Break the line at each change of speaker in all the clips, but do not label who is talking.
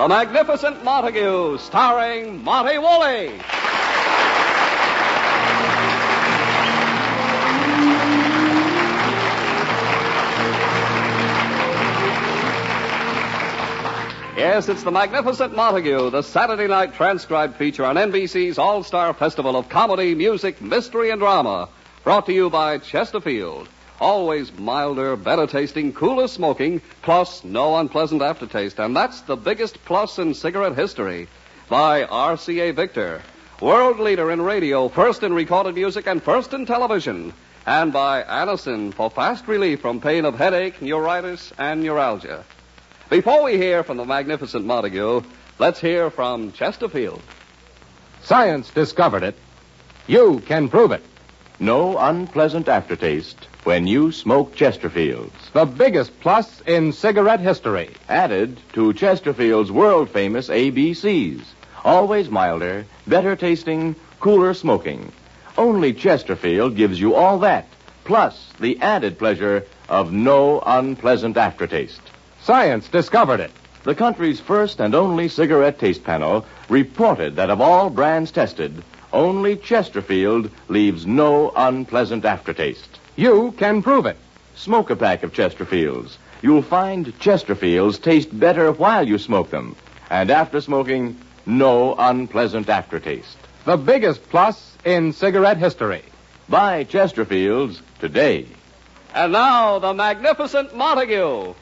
The Magnificent Montague, starring Monty Woolley. Yes, it's The Magnificent Montague, the Saturday night transcribed feature on NBC's All-Star Festival of Comedy, Music, Mystery, and Drama. Brought to you by Chesterfield. Always milder, better tasting, cooler smoking, plus no unpleasant aftertaste. And that's the biggest plus in cigarette history. By RCA Victor, world leader in radio, first in recorded music, and first in television. And by Anacin for fast relief from pain of headache, neuritis, and neuralgia. Before we hear from the Magnificent Montague, let's hear from Chesterfield.
Science discovered it. You can prove it.
No unpleasant aftertaste when you smoke Chesterfields.
The biggest plus in cigarette history.
Added to Chesterfield's world-famous ABCs. Always milder, better tasting, cooler smoking. Only Chesterfield gives you all that, plus the added pleasure of no unpleasant aftertaste.
Science discovered it.
The country's first and only cigarette taste panel reported that of all brands tested, only Chesterfield leaves no unpleasant aftertaste.
You can prove it.
Smoke a pack of Chesterfields. You'll find Chesterfields taste better while you smoke them. And after smoking, no unpleasant aftertaste.
The biggest plus in cigarette history.
Buy Chesterfields today.
And now, the Magnificent Montague.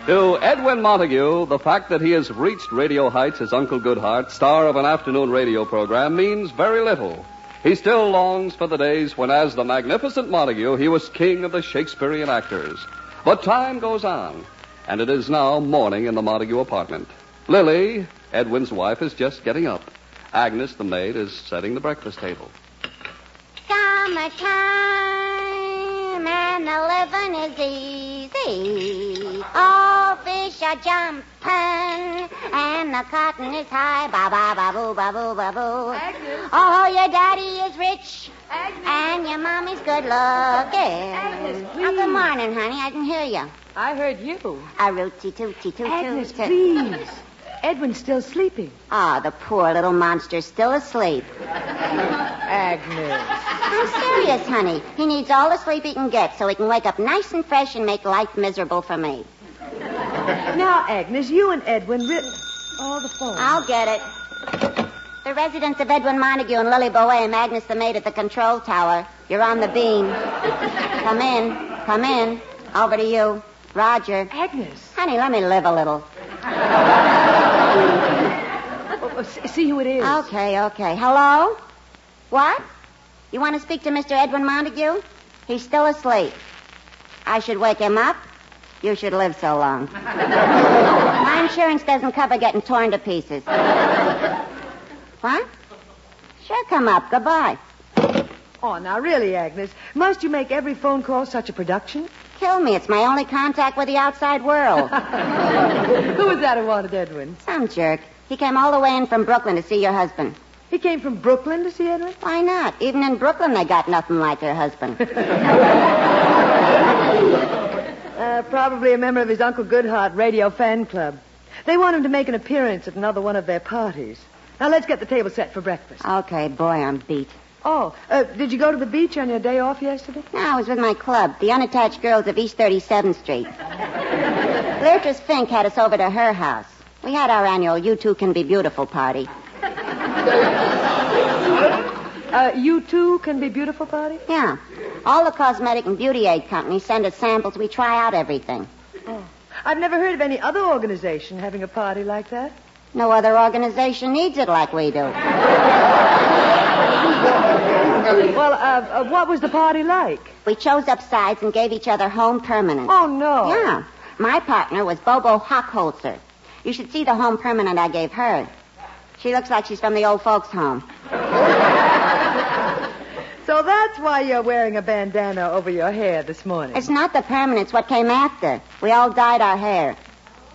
To Edwin Montague, the fact that he has reached radio heights as Uncle Goodhart, star of an afternoon radio program, means very little. He still longs for the days when, as the Magnificent Montague, he was king of the Shakespearean actors. But time goes on, and it is now morning in the Montague apartment. Lily, Edwin's wife, is just getting up. Agnes, the maid, is setting the breakfast table.
Summertime and the living is easy. All fish are jumping and the cotton is high. Ba-ba-ba-boo, ba-boo, ba-boo.
Agnes.
Oh, your daddy is rich.
Agnes.
And your mommy's good looking.
Agnes, please.
Oh, good morning, honey. I didn't hear you.
I heard you.
A rooty tooty toot
Agnes,
toot.
please. Edwin's still sleeping.
Oh, the poor little monster's still asleep.
Agnes.
I'm serious, honey. He needs all the sleep he can get so he can wake up nice and fresh and make life miserable for me.
Now, Agnes, you and Edwin Oh, the phone.
I'll get it. The residence of Edwin Montague and Lily Boehm, Agnes the maid at the control tower. You're on the beam. Come in. Come in. Over to you. Roger.
Agnes.
Honey, let me live a little.
See who it is.
Okay. Hello? What? You want to speak to Mr. Edwin Montague? He's still asleep. I should wake him up? You should live so long. My insurance doesn't cover getting torn to pieces. What? Sure, come up. Goodbye.
Oh, now, really, Agnes, must you make every phone call such a production?
Kill me. It's my only contact with the outside world.
Who was that who wanted Edwin?
Some jerk. He came all the way in from Brooklyn to see your husband.
He came from Brooklyn to see Edwin?
Why not? Even in Brooklyn, they got nothing like their husband.
Probably a member of his Uncle Goodhart radio fan club. They want him to make an appearance at another one of their parties. Now, let's get the table set for breakfast.
Okay, boy, I'm beat.
Oh, did you go to the beach on your day off yesterday?
No, I was with my club, the Unattached Girls of East 37th Street. Beatrice Fink had us over to her house. We had our annual You Two Can Be Beautiful party.
You Two Can Be Beautiful party?
Yeah. All the cosmetic and beauty aid companies send us samples. We try out everything.
Oh. I've never heard of any other organization having a party like that.
No other organization needs it like we do.
Well, what was the party like?
We chose up sides and gave each other home permanent.
Oh, no.
Yeah. My partner was Bobo Hockholzer. You should see the home permanent I gave her. She looks like she's from the old folks' home.
So that's why you're wearing a bandana over your hair this morning.
It's not the permanent. It's what came after. We all dyed our hair.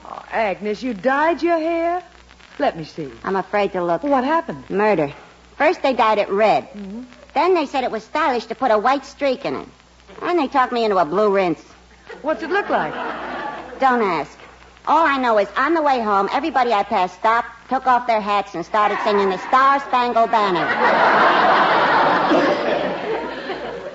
Oh, Agnes, you dyed your hair? Let me see.
I'm afraid to look.
What happened?
Murder. First they dyed it red.
Mm-hmm.
Then they said it was stylish to put a white streak in it. And they talked me into a blue rinse.
What's it look like?
Don't ask. All I know is on the way home, everybody I passed stopped, took off their hats, and started singing the Star-Spangled Banner.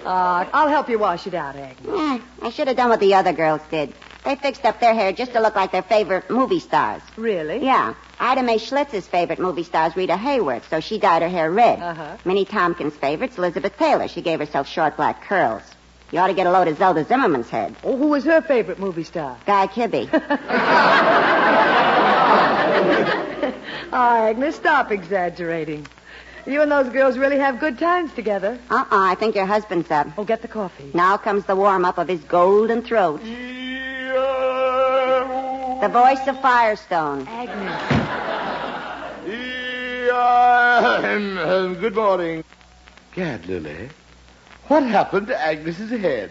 I'll help you wash it out, Agnes.
I should have done what the other girls did. They fixed up their hair just to look like their favorite movie stars.
Really?
Yeah. Ida Mae Schlitz's favorite movie star is Rita Hayworth, so she dyed her hair red. Minnie Tompkins' favorite's Elizabeth Taylor. She gave herself short black curls. You ought to get a load of Zelda Zimmerman's head.
Oh, who was her favorite movie star?
Guy Kibbe.
Agnes, stop exaggerating. You and those girls really have good times together.
I think your husband's up.
Oh, get the coffee.
Now comes the warm-up of his golden throat. The voice of Firestone.
Agnes.
Good morning. Gad, Lily. What happened to Agnes's head?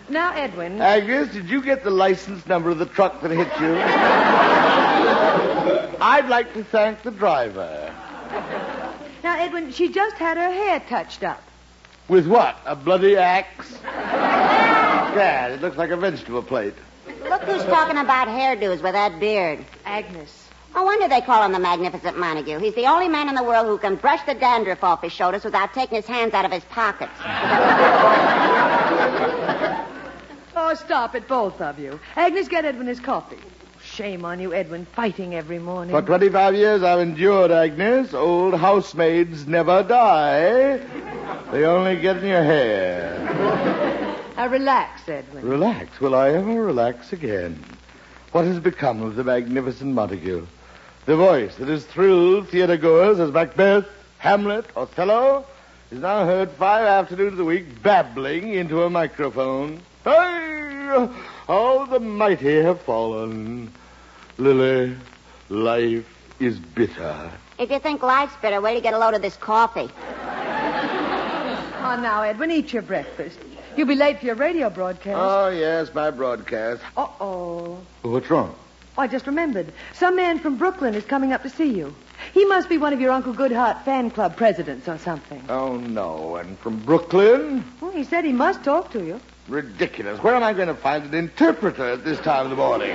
Now, Edwin.
Agnes, did you get the license number of the truck that hit you? I'd like to thank the driver.
Now, Edwin, she just had her hair touched up.
With what? A bloody axe? Gad, it looks like a vegetable plate.
Look who's talking about hairdos with that beard.
Agnes.
No wonder they call him the Magnificent Montague. He's the only man in the world who can brush the dandruff off his shoulders without taking his hands out of his pockets.
Oh, stop it, both of you. Agnes, get Edwin his coffee. Shame on you, Edwin, fighting every morning.
For 25 years I've endured, Agnes. Old housemaids never die. They only get in your hair.
Now, relax, Edwin.
Relax? Will I ever relax again? What has become of the Magnificent Montague? The voice that has thrilled theater-goers as Macbeth, Hamlet, Othello is now heard 5 afternoons a week babbling into a microphone. Hey! How the mighty have fallen. Lily, life is bitter.
If you think life's bitter, wait to get a load of this coffee.
Oh, now, Edwin, eat your breakfast. You'll be late for your radio broadcast.
Oh, yes, my broadcast.
Uh-oh.
What's wrong?
Oh, I just remembered. Some man from Brooklyn is coming up to see you. He must be one of your Uncle Goodhart fan club presidents or something.
Oh, no. And from Brooklyn?
Well, he said he must talk to you.
Ridiculous. Where am I going to find an interpreter at this time of the morning?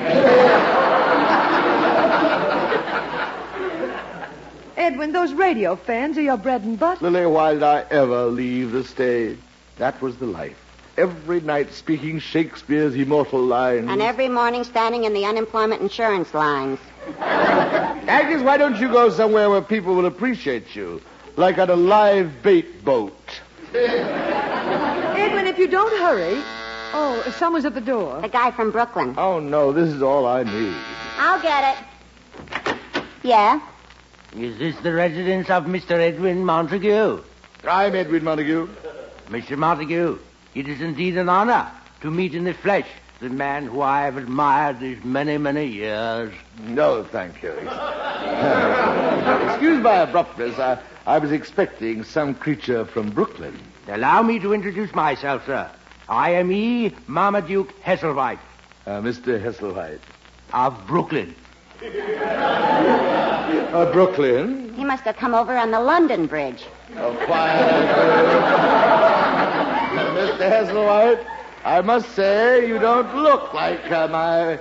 Edwin, those radio fans are your bread and butter.
Lily, why did I ever leave the stage? That was the life. Every night speaking Shakespeare's immortal lines.
And every morning standing in the unemployment insurance lines.
Agnes, why don't you go somewhere where people will appreciate you? Like on a live bait boat.
Edwin, if you don't hurry... Oh, someone's at the door.
The guy from Brooklyn.
Oh, no, this is all I need.
I'll get it. Yeah?
Is this the residence of Mr. Edwin Montague?
I'm Edwin Montague.
Mr. Montague, it is indeed an honor to meet in the flesh the man who I have admired these many, many years.
No, thank you. Excuse my abruptness. I was expecting some creature from Brooklyn.
Allow me to introduce myself, sir. I am E. Marmaduke Hesselwhite.
Mr. Hesselwhite.
Of Brooklyn.
Brooklyn?
He must have come over on the London Bridge.
Oh, quiet. Mr. Hesselwhite, I must say you don't look like my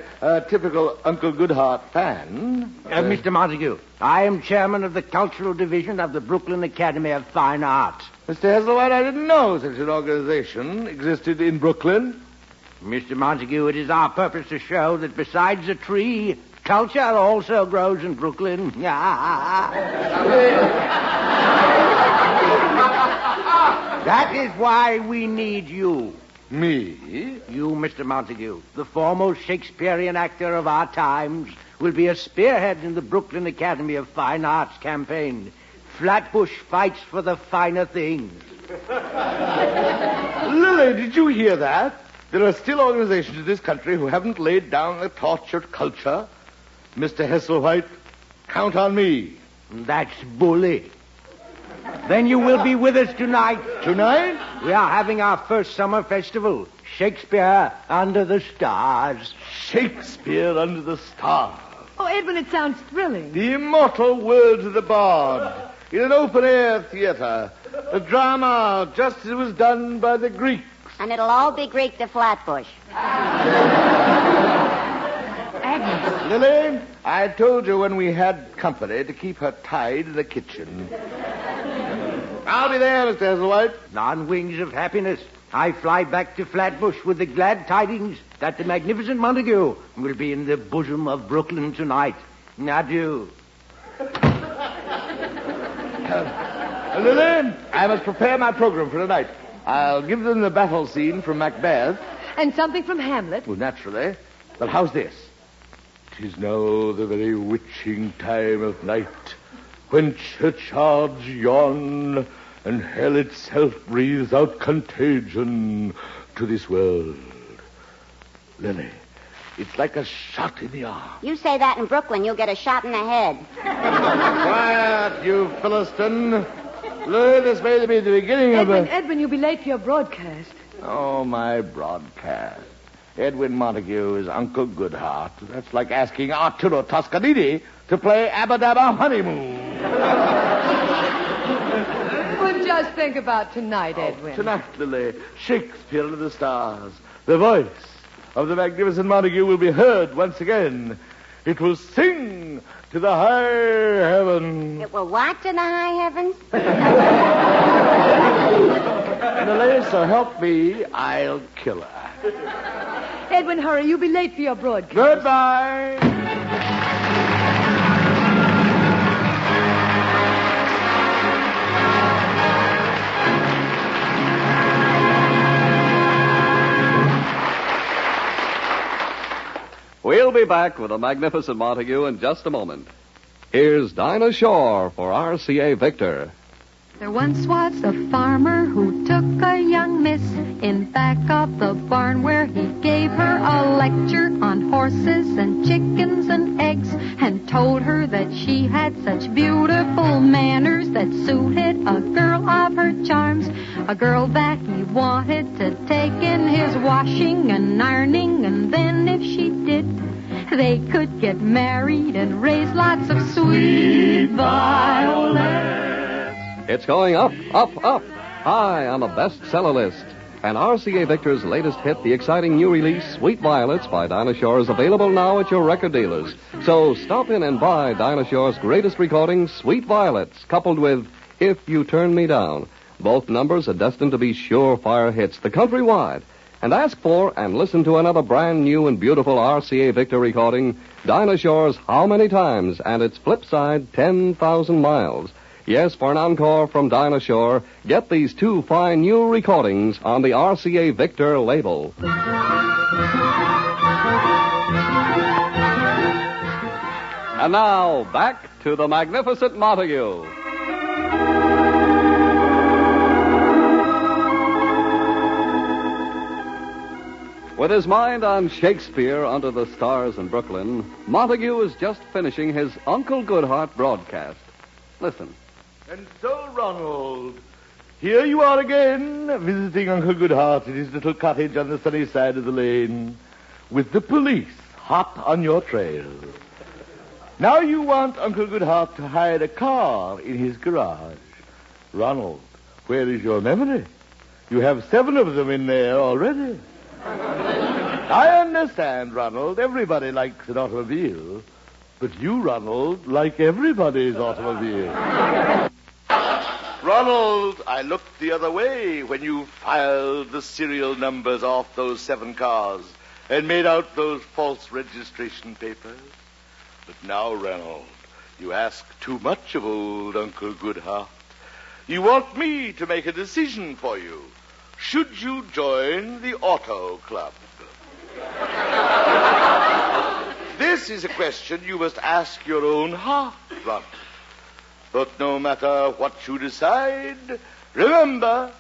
typical Uncle Goodhart fan.
Mr. Montague, I am chairman of the cultural division of the Brooklyn Academy of Fine Arts.
Mr. Hesselwhite, I didn't know such an organization existed in Brooklyn.
Mr. Montague, it is our purpose to show that besides a tree, culture also grows in Brooklyn. That is why we need you.
Me?
You, Mr. Montague, the foremost Shakespearean actor of our times, will be a spearhead in the Brooklyn Academy of Fine Arts campaign. Flatbush fights for the finer things.
Lily, did you hear that? There are still organizations in this country who haven't laid down the torch of culture. Mr. Hesselwhite, count on me.
That's bully. Then you will be with us tonight.
Tonight?
We are having our first summer festival, Shakespeare Under the Stars.
Shakespeare Under the Stars.
Oh, Edwin, it sounds thrilling.
The immortal words of the bard in an open-air theater. A drama just as it was done by the Greeks.
And it'll all be Greek to Flatbush.
Lily, I told you when we had company to keep her tied in the kitchen. I'll be there, Mr. Heselwhite.
On wings of happiness, I fly back to Flatbush with the glad tidings that the Magnificent Montague will be in the bosom of Brooklyn tonight. Adieu.
Lily, I must prepare my program for tonight. I'll give them the battle scene from Macbeth.
And something from Hamlet.
Well, naturally. But how's this? 'Tis now the very witching time of night, when churchyards yawn, and hell itself breathes out contagion to this world. Lily, it's like a shot in the arm.
You say that in Brooklyn, you'll get a shot in the head.
Quiet, you Philistine. Lily, this may be the beginning of a...
Edwin, you'll be late for your broadcast.
Oh, my broadcast. Edwin Montague is Uncle Goodhart. That's like asking Arturo Toscanini to play Abba Dabba Honeymoon.
Well, just think about tonight, Edwin.
Tonight, Lily, Shakespeare under the stars. The voice of the Magnificent Montague will be heard once again. It will sing to the high heavens.
It will what to the high heavens?
Lily, so help me, I'll kill her.
Edwin, hurry. You'll be late for your broadcast.
Goodbye.
We'll be back with the Magnificent Montague in just a moment. Here's Dinah Shore for RCA Victor.
There once was a farmer who took a young miss in back of the barn where he gave her a lecture on horses and chickens and eggs and told her that she had such beautiful manners that suited a girl of her charms, a girl that he wanted to take in his washing and ironing, and then if she did, they could get married and raise lots of sweet violets.
It's going up, up, up, high on the bestseller list. And RCA Victor's latest hit, the exciting new release, Sweet Violets by Dinah Shore, is available now at your record dealers. So stop in and buy Dinah Shore's greatest recording, Sweet Violets, coupled with If You Turn Me Down. Both numbers are destined to be surefire hits, the countrywide. And ask for and listen to another brand new and beautiful RCA Victor recording, Dinah Shore's How Many Times, and its flip side, 10,000 Miles. Yes, for an encore from Dinah Shore, get these two fine new recordings on the RCA Victor label. And now, back to the Magnificent Montague. With his mind on Shakespeare under the stars in Brooklyn, Montague is just finishing his Uncle Goodhart broadcast. Listen.
And so, Ronald, here you are again, visiting Uncle Goodhart in his little cottage on the sunny side of the lane, with the police hot on your trail. Now you want Uncle Goodhart to hide a car in his garage. Ronald, where is your memory? You have 7 of them in there already. I understand, Ronald. Everybody likes an automobile. But you, Ronald, like everybody's automobile. Ronald, I looked the other way when you filed the serial numbers off those 7 cars and made out those false registration papers. But now, Ronald, you ask too much of old Uncle Goodhart. You want me to make a decision for you. Should you join the Auto Club? This is a question you must ask your own heart, Ronald. But no matter what you decide, remember,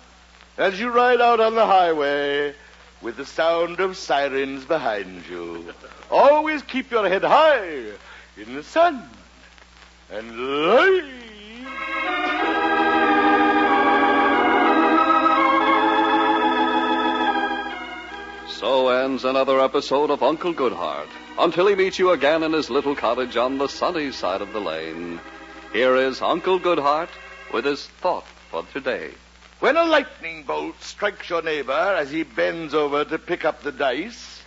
as you ride out on the highway with the sound of sirens behind you, always keep your head high in the sun and light.
So ends another episode of Uncle Goodhart. Until he meets you again in his little cottage on the sunny side of the lane, here is Uncle Goodhart with his thought for today.
When a lightning bolt strikes your neighbor as he bends over to pick up the dice,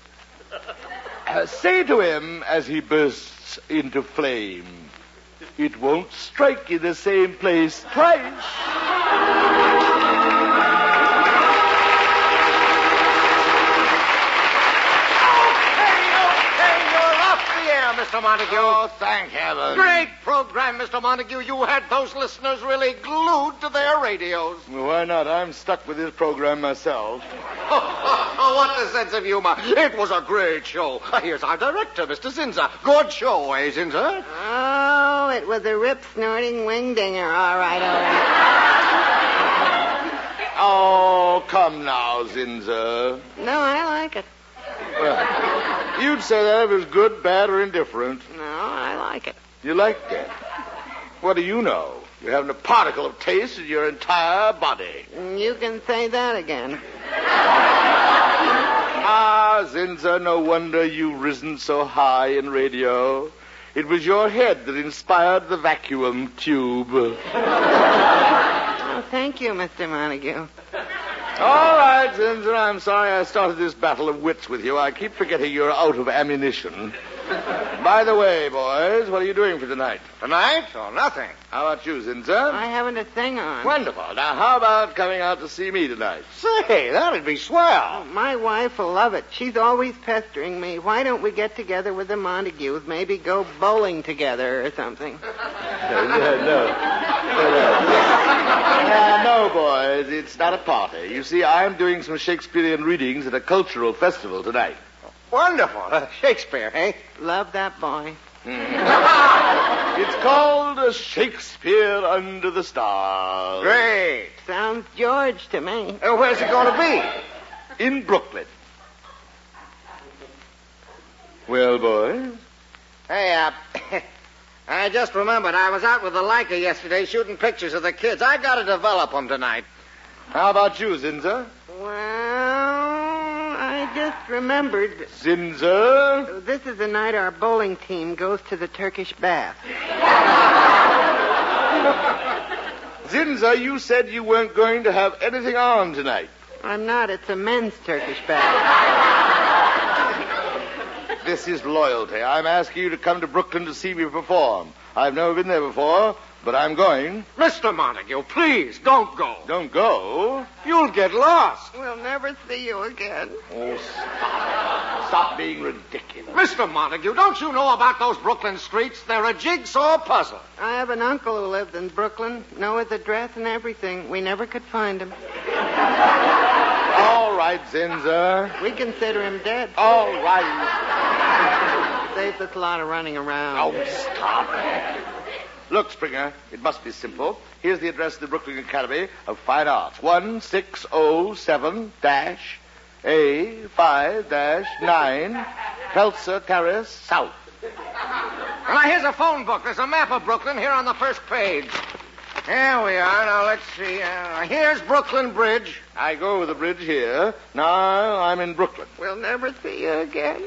Say to him as he bursts into flame, it won't strike in the same place twice.
Mr. Montague.
Oh, thank heaven.
Great program, Mr. Montague. You had those listeners really glued to their radios.
Well, why not? I'm stuck with this program myself.
What a sense of humor. It was a great show. Here's our director, Mr. Zinzer. Good show, eh, Zinzer?
Oh, it was a rip-snorting wing-dinger. All right.
Oh, come now, Zinzer.
No, I like it.
Well, you'd say that if it was good, bad, or indifferent.
No, I like it.
You liked it? What do you know? You haven't a particle of taste in your entire body.
You can say that again.
Ah, Zinzer, no wonder you've risen so high in radio. It was your head that inspired the vacuum tube.
Oh, thank you, Mr. Montague.
All right, Zinzer, I'm sorry I started this battle of wits with you. I keep forgetting you're out of ammunition. By the way, boys, what are you doing for tonight?
Tonight? Oh, nothing.
How about you, Zinzer?
I haven't a thing on.
Wonderful. Now, how about coming out to see me tonight?
Say, that'd be swell.
Oh, my wife will love it. She's always pestering me. Why don't we get together with the Montagues? Maybe go bowling together or something.
No, boys, it's not a party. You see, I'm doing some Shakespearean readings at a cultural festival tonight.
Wonderful. Shakespeare, eh?
Love that boy.
It's called Shakespeare Under the Stars.
Great.
Sounds George to me.
Where's it going to be?
In Brooklyn. Well, boys?
Hey, I just remembered I was out with the Leica yesterday shooting pictures of the kids. I got to develop them tonight.
How about you, Zinzer?
Well, I just remembered.
Zinzer?
This is the night our bowling team goes to the Turkish bath.
Zinzer, you said you weren't going to have anything on tonight.
I'm not. It's a men's Turkish bath.
This is loyalty. I'm asking you to come to Brooklyn to see me perform. I've never been there before, but I'm going.
Mr. Montague, please, don't go.
Don't go?
You'll get lost.
We'll never see you again.
Oh, stop. Stop being ridiculous.
Mr. Montague, don't you know about those Brooklyn streets? They're a jigsaw puzzle.
I have an uncle who lived in Brooklyn. Know his address and everything. We never could find him.
All right, Zinzer.
We consider him dead.
All right.
Saves us a lot of running around.
Oh, stop. Look, Springer, it must be simple. Here's the address of the Brooklyn Academy of Fine Arts. 1607-A5-9 Pelzer Terrace South.
Now, here's a phone book. There's a map of Brooklyn here on the first page. Here we are. Now, let's see. Here's Brooklyn Bridge.
I go over the bridge here. Now I'm in Brooklyn.
We'll never see you again.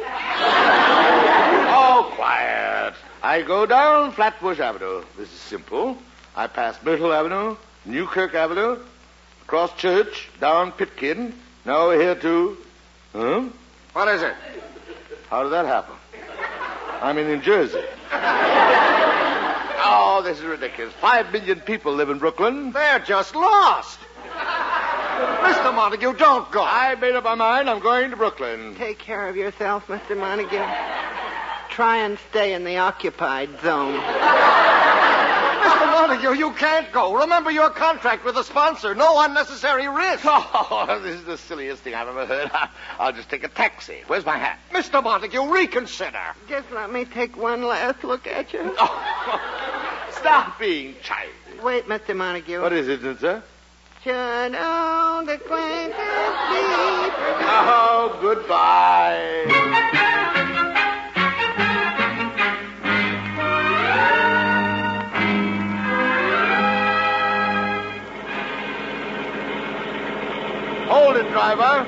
Oh, quiet. I go down Flatbush Avenue. This is simple. I pass Myrtle Avenue, Newkirk Avenue, across Church, down Pitkin. Now we're here to... Huh?
What is it?
How did that happen? I'm in New Jersey. Oh, this is ridiculous. 5 million people live in Brooklyn.
They're just lost. Mr. Montague, don't go.
I made up my mind. I'm going to Brooklyn.
Take care of yourself, Mr. Montague. Try and stay in the occupied zone.
Mr. Montague, you can't go. Remember your contract with the sponsor. No unnecessary risk.
Oh, this is the silliest thing I've ever heard. I'll just take a taxi. Where's my hat?
Mr. Montague, reconsider.
Just let me take one last look at you.
Oh, stop being childish.
Wait, Mr. Montague.
What is it, sir?
Should old acquaintance be...
Oh, goodbye. Hold it, driver.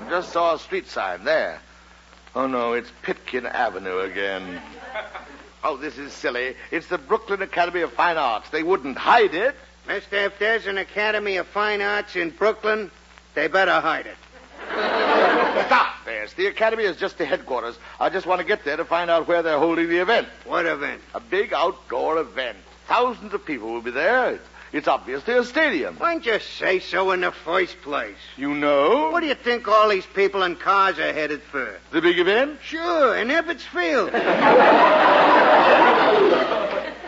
Just saw a street sign there. Oh, no, it's Pitkin Avenue again. Oh, this is silly. It's the Brooklyn Academy of Fine Arts. They wouldn't hide it.
Mister, if there's an Academy of Fine Arts in Brooklyn, they better hide it.
Stop there, Yes, the Academy is just the headquarters. I just want to get there to find out where they're holding the event.
What event?
A big outdoor event. Thousands of people will be there. It's obviously a stadium.
Why didn't you say so in the first place?
You know?
What do you think all these people in cars are headed for?
The big event?
Sure, in Ebbets Field.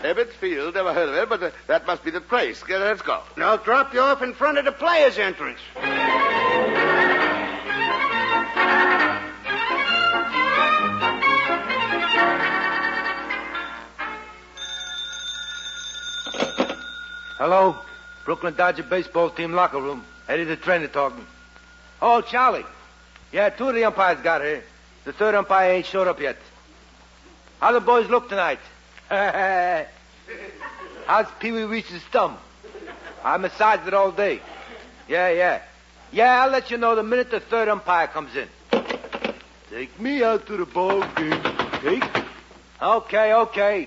Ebbets Field, never heard of it, but that must be the place. Let's go.
Now drop you off in front of the players' entrance.
Hello? Brooklyn Dodger baseball team locker room. Eddie the trainer talking. Oh, Charlie. Yeah, 2 of the umpires got here. The third umpire ain't showed up yet. How the boys look tonight? How's Pee-wee reach his thumb? I massaged it all day. Yeah, I'll let you know the minute the third umpire comes in. Take me out to the ball game. Take? Okay.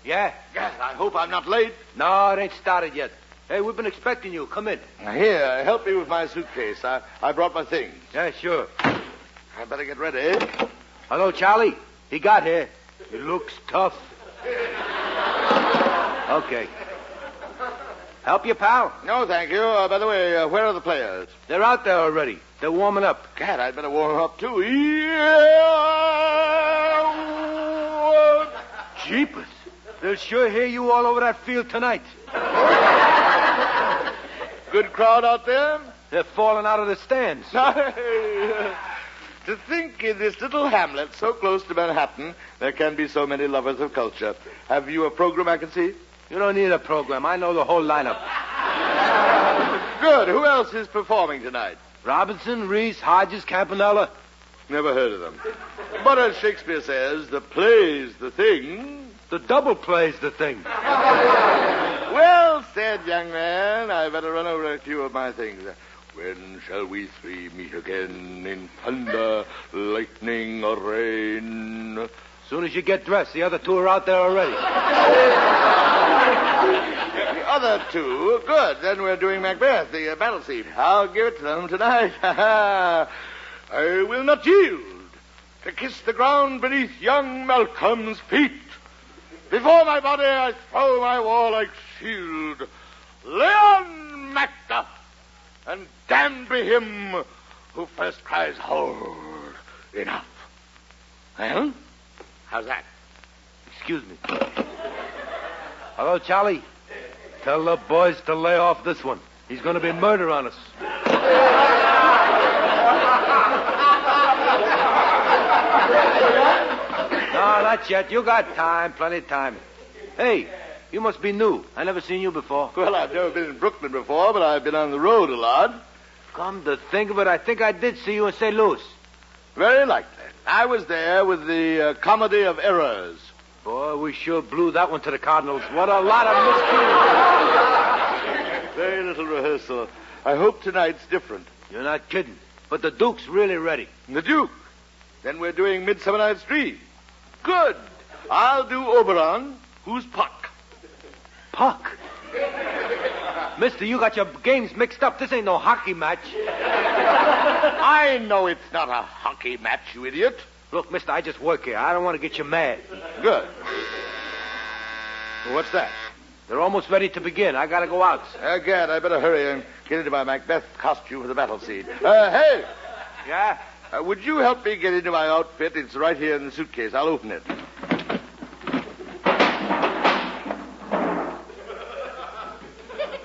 Yeah?
Gad, I hope I'm not late.
No, it ain't started yet. Hey, we've been expecting you. Come in.
Here, help me with my suitcase. I brought my things.
Yeah, sure.
I better get ready.
Hello, Charlie. He got here. He looks tough. Okay. Help you, pal?
No, thank you. By the way, where are the players?
They're out there already. They're warming up.
Gad, I'd better warm up, too. Yeah!
Jeepers. They'll sure hear you all over that field tonight.
Good crowd out there?
They're falling out of the stands.
To think in this little hamlet so close to Manhattan, there can be so many lovers of culture. Have you a program I can see?
You don't need a program. I know the whole lineup.
Good. Who else is performing tonight?
Robinson, Reese, Hodges, Campanella.
Never heard of them. But as Shakespeare says, the play's the thing.
The double play's the thing.
Well said, young man. I better run over a few of my things. When shall we three meet again in thunder, lightning, or rain?
As soon as you get dressed, the other 2 are out there already.
The other 2? Good. Then we're doing Macbeth, the battle scene. I'll give it to them tonight. I will not yield to kiss the ground beneath young Malcolm's feet. Before my body I throw my warlike shield. Leon Macduff, and damned be him who first cries, hold, enough. Well, how's that?
Excuse me. Hello, Charlie. Tell the boys to lay off this one. He's going to be murder on us. No, not yet. You got time, plenty of time. Hey, you must be new. I never seen you before.
Well, I've never been in Brooklyn before, but I've been on the road a lot.
Come to think of it, I think I did see you in St. Louis.
Very likely. I was there with the Comedy of Errors.
Boy, we sure blew that one to the Cardinals. What a lot of miscues.
Very little rehearsal. I hope tonight's different.
You're not kidding. But the Duke's really ready.
The Duke? Then we're doing Midsummer Night's Dream. Good. I'll do Oberon. Who's Puck?
Puck? Mister, you got your games mixed up. This ain't no hockey match.
I know it's not a hockey match, you idiot.
Look, mister, I just work here. I don't want to get you mad.
Good. Well, what's that?
They're almost ready to begin. I gotta go out.
Gad, I better hurry and get into my Macbeth costume for the battle scene. Hey!
Yeah?
Would you help me get into my outfit? It's right here in the suitcase. I'll open it.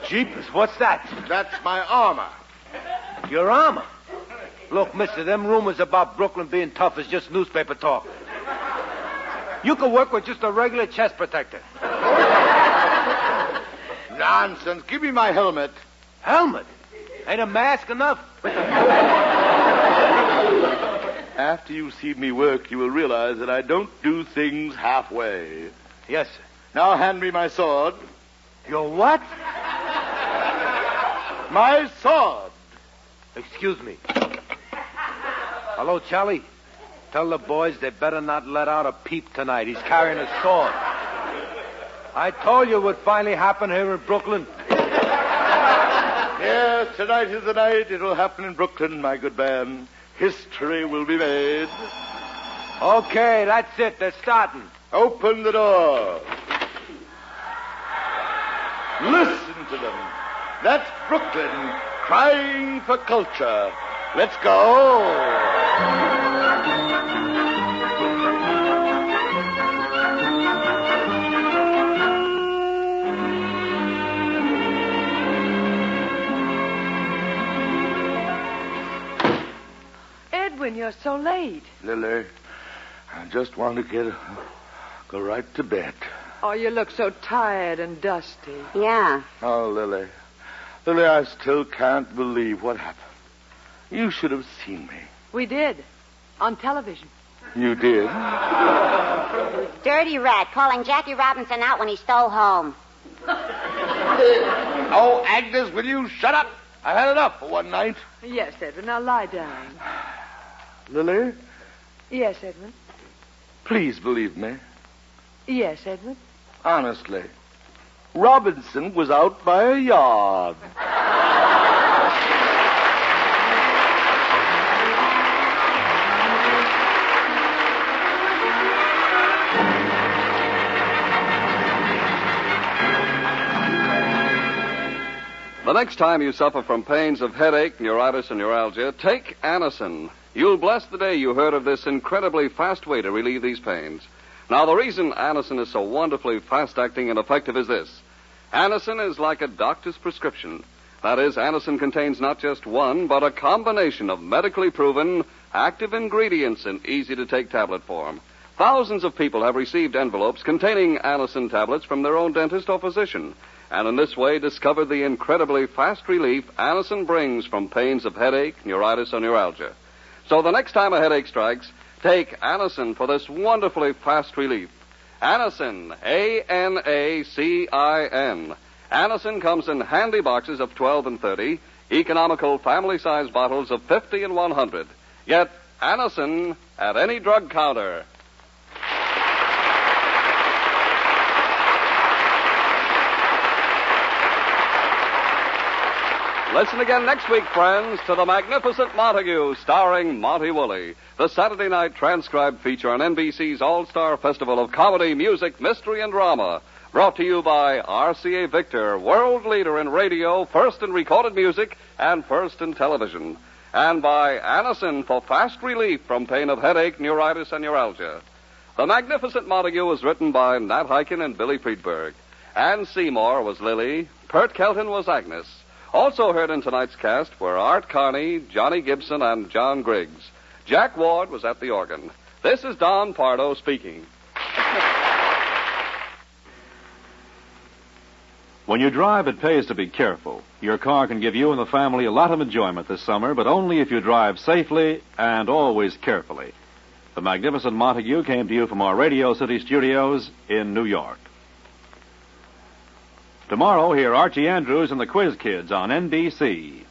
Jeepers, what's that?
That's my armor.
Your armor? Look, mister, them rumors about Brooklyn being tough is just newspaper talk. You could work with just a regular chest protector.
Nonsense. Give me my helmet.
Helmet? Ain't a mask enough?
After you see me work, you will realize that I don't do things halfway.
Yes, sir.
Now hand me my sword.
Your what?
My sword.
Excuse me. Hello, Charlie. Tell the boys they better not let out a peep tonight. He's carrying a sword. I told you it would finally happen here in Brooklyn.
Yes, tonight is the night. It will happen in Brooklyn, my good man. history will be made.
Okay, that's it. They're starting.
Open the door. Listen to them. That's Brooklyn crying for culture. Let's go.
Edwin, you're so late.
Lily, I just want to go right to bed.
Oh, you look so tired and dusty.
Yeah.
Oh, Lily. Lily, I still can't believe what happened. You should have seen me.
We did. On television.
You did?
Dirty rat calling Jackie Robinson out when he stole home.
Oh, Agnes, will you shut up? I've had enough for one night.
Yes, Edwin. Now lie down.
Lily,
Yes, Edwin.
please believe me.
Yes, Edwin.
Honestly. Robinson was out by a yard.
The next time you suffer from pains of headache, neuritis, and neuralgia, take Anacin. You'll bless the day you heard of this incredibly fast way to relieve these pains. Now, the reason Anacin is so wonderfully fast-acting and effective is this. Anacin is like a doctor's prescription. That is, Anacin contains not just one, but a combination of medically proven active ingredients in easy-to-take tablet form. Thousands of people have received envelopes containing Anacin tablets from their own dentist or physician, and in this way discovered the incredibly fast relief Anacin brings from pains of headache, neuritis, or neuralgia. So the next time a headache strikes, take Anacin for this wonderfully fast relief. Anacin, A-N-A-C-I-N. Anacin comes in handy boxes of 12 and 30, economical family-size bottles of 50 and 100. Get Anacin at any drug counter. Listen again next week, friends, to The Magnificent Montague, starring Monty Woolley, the Saturday night transcribed feature on NBC's All-Star Festival of Comedy, Music, Mystery, and Drama. Brought to you by RCA Victor, world leader in radio, first in recorded music, and first in television. And by Anacin for fast relief from pain of headache, neuritis, and neuralgia. The Magnificent Montague was written by Nat Hiken and Billy Friedberg. Anne Seymour was Lily. Pert Kelton was Agnes. Also heard in tonight's cast were Art Carney, Johnny Gibson, and John Griggs. Jack Ward was at the organ. This is Don Pardo speaking.
When you drive, it pays to be careful. Your car can give you and the family a lot of enjoyment this summer, but only if you drive safely and always carefully. The Magnificent Montague came to you from our Radio City studios in New York. Tomorrow, hear Archie Andrews and the Quiz Kids on NBC.